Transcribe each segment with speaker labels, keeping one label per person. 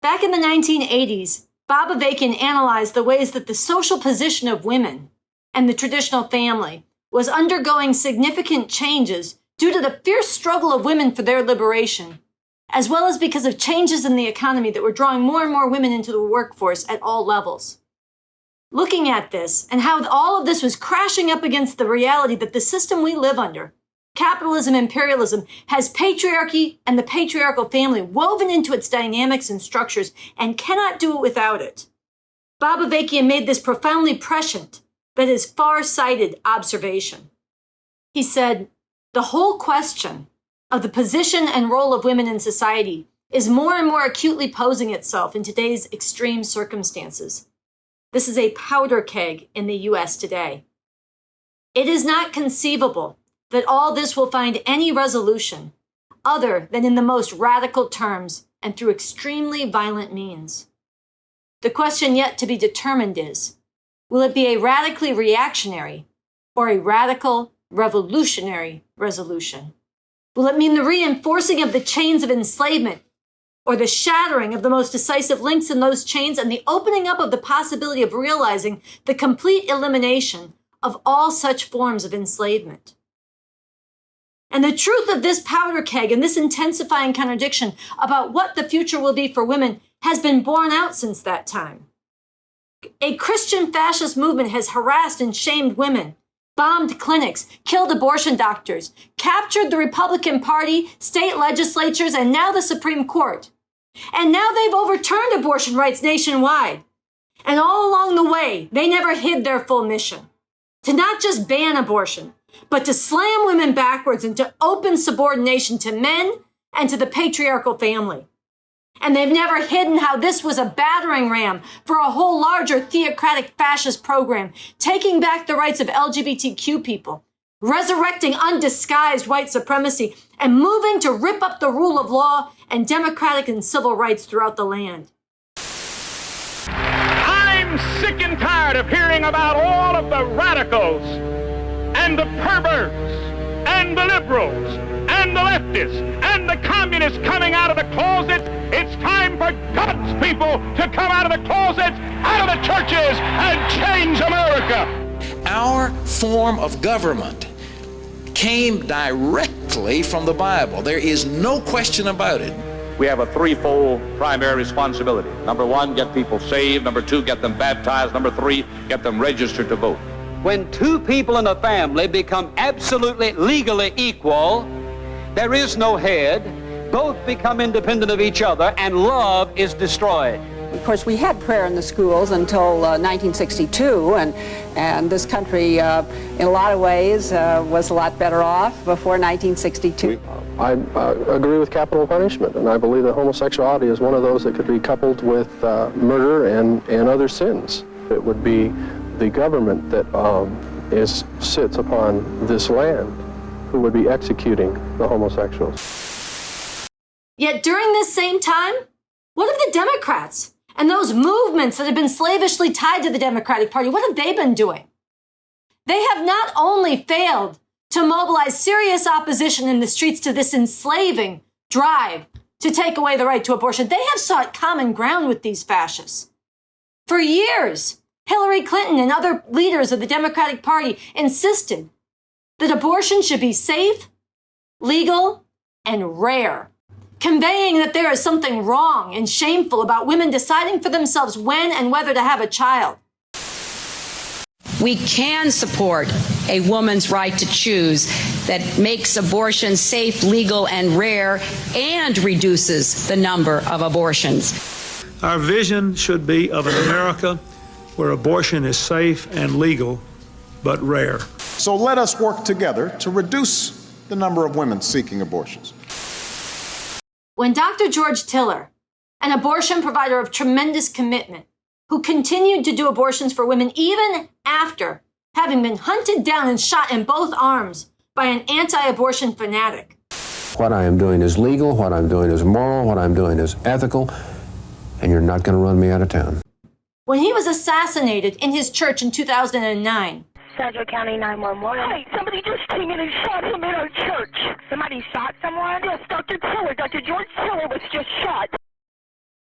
Speaker 1: Back in the 1980s, Bob Avakian analyzed the ways that the social position of women and the traditional family was undergoing significant changes due to the fierce struggle of women for their liberation, as well as because of changes in the economy that were drawing more and more women into the workforce at all levels. Looking at this and how all of this was crashing up against the reality that the system we live under, capitalism, imperialism, has patriarchy and the patriarchal family woven into its dynamics and structures and cannot do it without it. Bob Avakian made this profoundly prescient, but his far-sighted observation. He said, "The whole question of the position and role of women in society is more and more acutely posing itself in today's extreme circumstances. This is a powder keg in the U.S. today. It is not conceivable that all this will find any resolution other than in the most radical terms and through extremely violent means. The question yet to be determined is, will it be a radically reactionary or a radical revolutionary resolution? Will it mean the reinforcing of the chains of enslavement or the shattering of the most decisive links in those chains and the opening up of the possibility of realizing the complete elimination of all such forms of enslavement?" And the truth of this powder keg and this intensifying contradiction about what the future will be for women has been borne out since that time. A Christian fascist movement has harassed and shamed women, bombed clinics, killed abortion doctors, captured the Republican Party, state legislatures, and now the Supreme Court. And now they've overturned abortion rights nationwide. And all along the way, they never hid their full mission. To not just ban abortion, but to slam women backwards into open subordination to men and to the patriarchal family. And they've never hidden how this was a battering ram for a whole larger theocratic fascist program, taking back the rights of LGBTQ people, resurrecting undisguised white supremacy, and moving to rip up the rule of law and democratic and civil rights throughout the land.
Speaker 2: I'm sick and tired of hearing about all of the radicals and the perverts and the liberals and the leftists and the communists coming out of the closet. It's time for God's people to come out of the closets, out of the churches, and change America.
Speaker 3: Our form of government came directly from the Bible. There is no question about it.
Speaker 4: We have a threefold primary responsibility. Number one, get people saved. Number two, get them baptized. Number three, get them registered to vote.
Speaker 5: When two people in a family become absolutely legally equal, there is no head, both become independent of each other, and love is destroyed.
Speaker 6: Of course, we had prayer in the schools until 1962, and this country, in a lot of ways, was a lot better off before 1962.
Speaker 7: I agree with capital punishment, and I believe that homosexuality is one of those that could be coupled with murder and other sins. It would be the government that sits upon this land who would be executing the homosexuals.
Speaker 1: Yet during this same time, what of the Democrats and those movements that have been slavishly tied to the Democratic Party? What have they been doing? They have not only failed to mobilize serious opposition in the streets to this enslaving drive to take away the right to abortion, they have sought common ground with these fascists. For years, Hillary Clinton and other leaders of the Democratic Party insisted that abortion should be safe, legal, and rare, conveying that there is something wrong and shameful about women deciding for themselves when and whether to have a child.
Speaker 8: We can support a woman's right to choose that makes abortion safe, legal, and rare, and reduces the number of abortions.
Speaker 9: Our vision should be of an America where abortion is safe and legal, but rare.
Speaker 10: So let us work together to reduce the number of women seeking abortions.
Speaker 1: When Dr. George Tiller, an abortion provider of tremendous commitment, who continued to do abortions for women even after having been hunted down and shot in both arms by an anti-abortion fanatic.
Speaker 11: What I am doing is legal, what I'm doing is moral, what I'm doing is ethical, and you're not going to run me out of town.
Speaker 1: When he was assassinated in his church in 2009,
Speaker 12: Central County 911. Hey, somebody just came in and shot him in our church. Somebody shot someone? Yes, Dr. Tiller. Dr. George Tiller was just shot.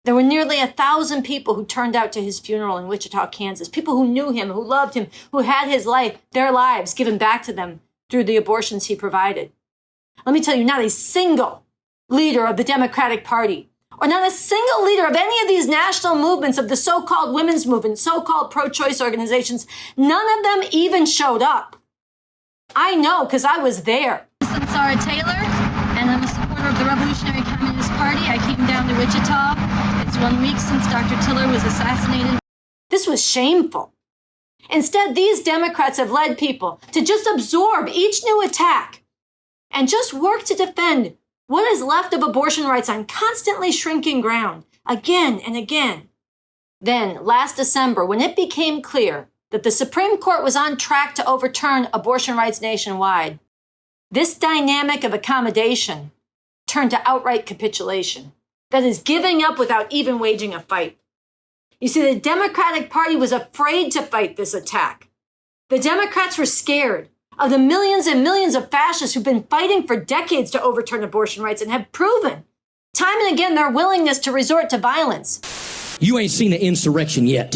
Speaker 1: There were nearly 1,000 people who turned out to his funeral in Wichita, Kansas. People who knew him, who loved him, who had their lives given back to them through the abortions he provided. Let me tell you, not a single leader of the Democratic Party, or not a single leader of any of these national movements of the so-called women's movement, so-called pro-choice organizations, none of them even showed up. I know, because I was there.
Speaker 13: Sunsara Taylor, and I'm a supporter of the Revolutionary Communist Party. I came down to Wichita. It's 1 week since Dr. Taylor was assassinated.
Speaker 1: This was shameful. Instead, these Democrats have led people to just absorb each new attack and just work to defend what is left of abortion rights on constantly shrinking ground, again and again. Then, last December, when it became clear that the Supreme Court was on track to overturn abortion rights nationwide, this dynamic of accommodation turned to outright capitulation. That is, giving up without even waging a fight. You see, the Democratic Party was afraid to fight this attack. The Democrats were scared of the millions and millions of fascists who've been fighting for decades to overturn abortion rights and have proven time and again their willingness to resort to violence.
Speaker 14: You ain't seen an insurrection yet.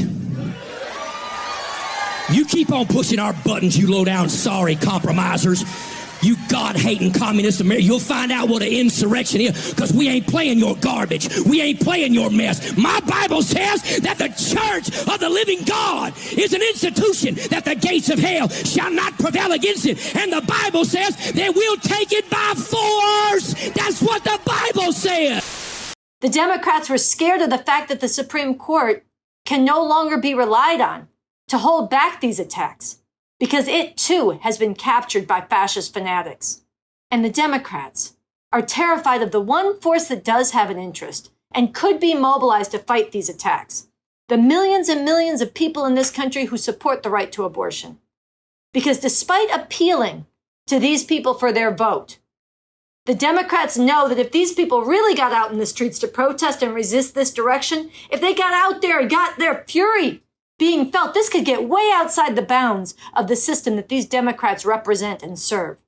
Speaker 14: You keep on pushing our buttons, you low-down sorry compromisers. You God-hating communist America, you'll find out what an insurrection is, because we ain't playing your garbage. We ain't playing your mess. My Bible says that the church of the living God is an institution that the gates of hell shall not prevail against it. And the Bible says that we'll take it by force. That's what the Bible says.
Speaker 1: The Democrats were scared of the fact that the Supreme Court can no longer be relied on to hold back these attacks, because it, too, has been captured by fascist fanatics. And the Democrats are terrified of the one force that does have an interest and could be mobilized to fight these attacks: the millions and millions of people in this country who support the right to abortion. Because despite appealing to these people for their vote, the Democrats know that if these people really got out in the streets to protest and resist this direction, if they got out there and got their fury being felt, this could get way outside the bounds of the system that these Democrats represent and serve.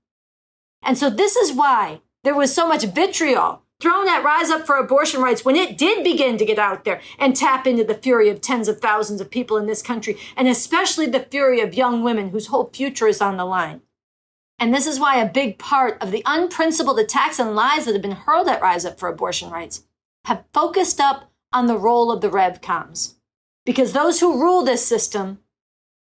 Speaker 1: And so this is why there was so much vitriol thrown at Rise Up for Abortion Rights when it did begin to get out there and tap into the fury of tens of thousands of people in this country, and especially the fury of young women whose whole future is on the line. And this is why a big part of the unprincipled attacks and lies that have been hurled at Rise Up for Abortion Rights have focused up on the role of the RevComs. Because those who rule this system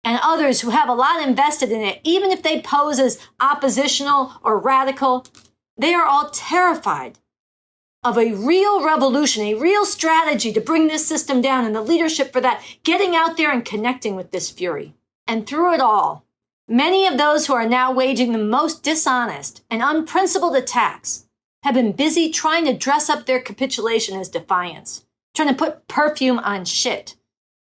Speaker 1: and others who have a lot invested in it, even if they pose as oppositional or radical, they are all terrified of a real revolution, a real strategy to bring this system down, and the leadership for that getting out there and connecting with this fury. And through it all, many of those who are now waging the most dishonest and unprincipled attacks have been busy trying to dress up their capitulation as defiance, trying to put perfume on shit.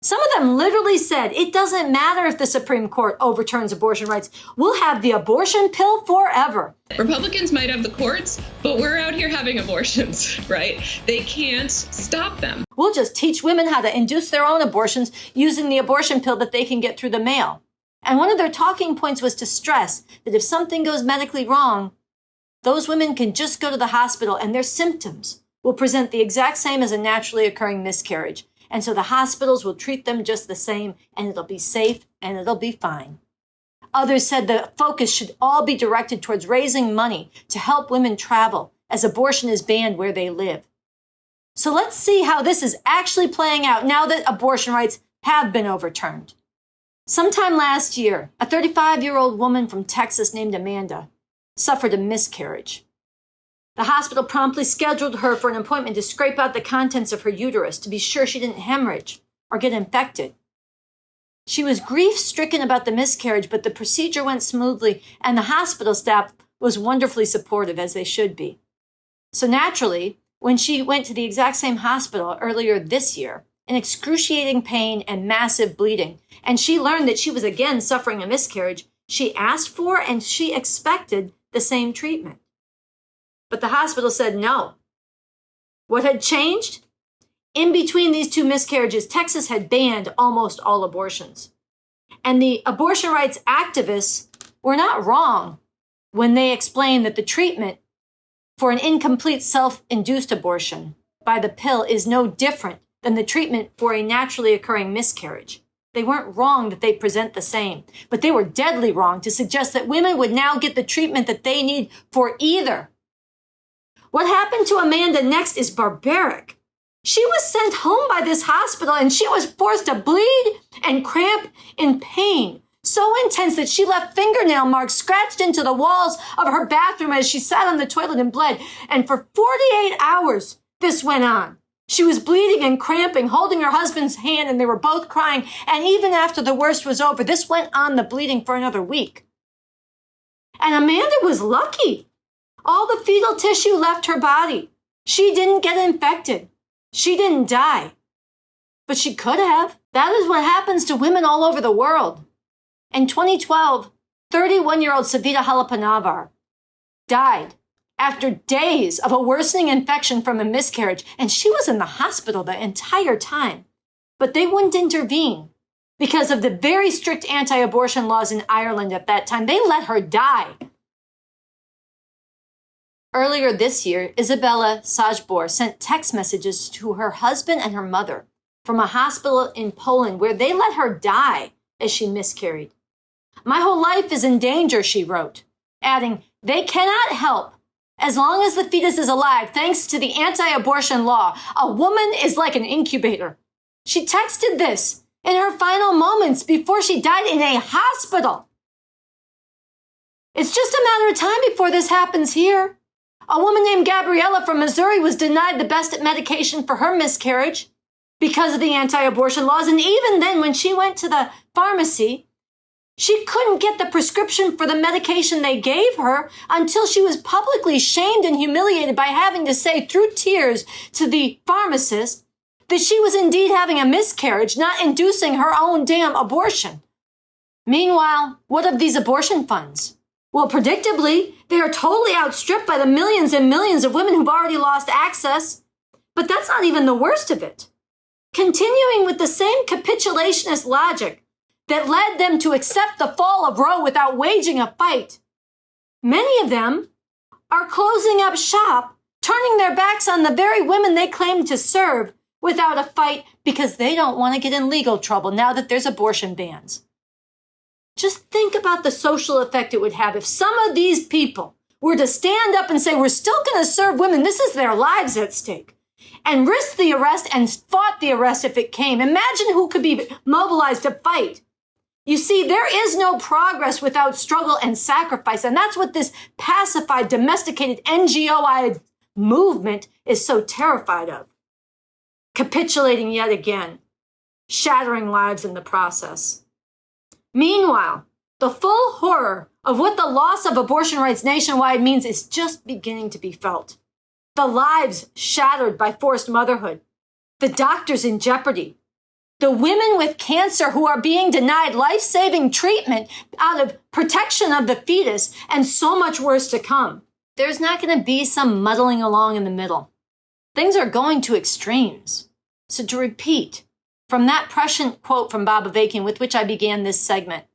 Speaker 1: Some of them literally said, it doesn't matter if the Supreme Court overturns abortion rights. We'll have the abortion pill forever.
Speaker 15: Republicans might have the courts, but we're out here having abortions, right? They can't stop them.
Speaker 1: We'll just teach women how to induce their own abortions using the abortion pill that they can get through the mail. And one of their talking points was to stress that if something goes medically wrong, those women can just go to the hospital and their symptoms will present the exact same as a naturally occurring miscarriage. And so the hospitals will treat them just the same, and it'll be safe and it'll be fine. Others said the focus should all be directed towards raising money to help women travel, as abortion is banned where they live. So let's see how this is actually playing out now that abortion rights have been overturned. Sometime last year, a 35-year-old woman from Texas named Amanda suffered a miscarriage. The hospital promptly scheduled her for an appointment to scrape out the contents of her uterus to be sure she didn't hemorrhage or get infected. She was grief-stricken about the miscarriage, but the procedure went smoothly, and the hospital staff was wonderfully supportive, as they should be. So naturally, when she went to the exact same hospital earlier this year, in excruciating pain and massive bleeding, and she learned that she was again suffering a miscarriage, she asked for and she expected the same treatment. But the hospital said no. What had changed? In between these two miscarriages, Texas had banned almost all abortions. And the abortion rights activists were not wrong when they explained that the treatment for an incomplete self-induced abortion by the pill is no different than the treatment for a naturally occurring miscarriage. They weren't wrong that they present the same, but they were deadly wrong to suggest that women would now get the treatment that they need for either. What happened to Amanda next is barbaric. She was sent home by this hospital and she was forced to bleed and cramp in pain, so intense that she left fingernail marks scratched into the walls of her bathroom as she sat on the toilet and bled. And for 48 hours, this went on. She was bleeding and cramping, holding her husband's hand, and they were both crying. And even after the worst was over, this went on, the bleeding, for another week. And Amanda was lucky. All the fetal tissue left her body. She didn't get infected. She didn't die. But she could have. That is what happens to women all over the world. In 2012, 31-year-old Savita Halapanavar died after days of a worsening infection from a miscarriage, and she was in the hospital the entire time. But they wouldn't intervene because of the very strict anti-abortion laws in Ireland at that time. They let her die. Earlier this year, Isabella Sajbor sent text messages to her husband and her mother from a hospital in Poland where they let her die as she miscarried. "My whole life is in danger," she wrote, adding, "They cannot help. As long as the fetus is alive, thanks to the anti-abortion law, a woman is like an incubator." She texted this in her final moments before she died in a hospital. It's just a matter of time before this happens here. A woman named Gabriella from Missouri was denied the best medication for her miscarriage because of the anti-abortion laws. And even then, when she went to the pharmacy, she couldn't get the prescription for the medication they gave her until she was publicly shamed and humiliated by having to say through tears to the pharmacist that she was indeed having a miscarriage, not inducing her own damn abortion. Meanwhile, what of these abortion funds? Well, predictably, they are totally outstripped by the millions and millions of women who've already lost access. But that's not even the worst of it. Continuing with the same capitulationist logic that led them to accept the fall of Roe without waging a fight, many of them are closing up shop, turning their backs on the very women they claim to serve without a fight because they don't want to get in legal trouble now that there's abortion bans. Just think about the social effect it would have if some of these people were to stand up and say, we're still going to serve women. This is their lives at stake. And risk the arrest and fought the arrest if it came. Imagine who could be mobilized to fight. You see, there is no progress without struggle and sacrifice. And that's what this pacified, domesticated, NGO-eyed movement is so terrified of. Capitulating yet again, shattering lives in the process. Meanwhile, the full horror of what the loss of abortion rights nationwide means is just beginning to be felt. The lives shattered by forced motherhood, the doctors in jeopardy, the women with cancer who are being denied life-saving treatment out of protection of the fetus, and so much worse to come. There's not going to be some muddling along in the middle. Things are going to extremes. So to repeat, from that prescient quote from Bob Avakian with which I began this segment,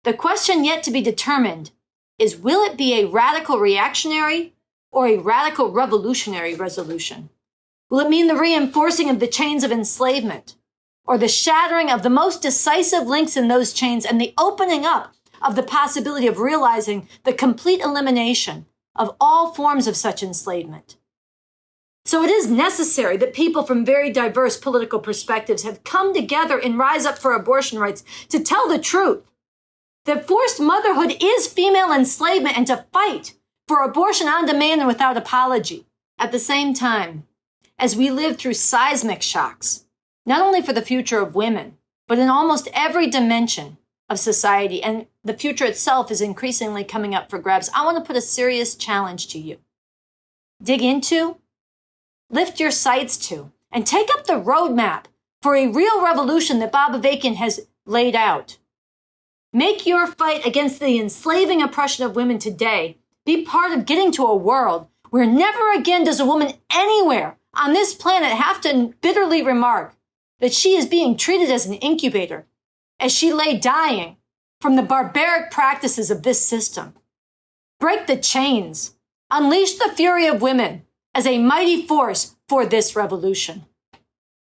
Speaker 1: the question yet to be determined is, will it be a radical reactionary or a radical revolutionary resolution? Will it mean the reinforcing of the chains of enslavement, or the shattering of the most decisive links in those chains and the opening up of the possibility of realizing the complete elimination of all forms of such enslavement? So it is necessary that people from very diverse political perspectives have come together and rise up for abortion rights to tell the truth that forced motherhood is female enslavement and to fight for abortion on demand and without apology. At the same time, as we live through seismic shocks, not only for the future of women, but in almost every dimension of society, and the future itself is increasingly coming up for grabs, I want to put a serious challenge to you. Dig into, lift your sights to, and take up the roadmap for a real revolution that Bob Avakian has laid out. Make your fight against the enslaving oppression of women today be part of getting to a world where never again does a woman anywhere on this planet have to bitterly remark that she is being treated as an incubator as she lay dying from the barbaric practices of this system. Break the chains. Unleash the fury of women as a mighty force for this revolution.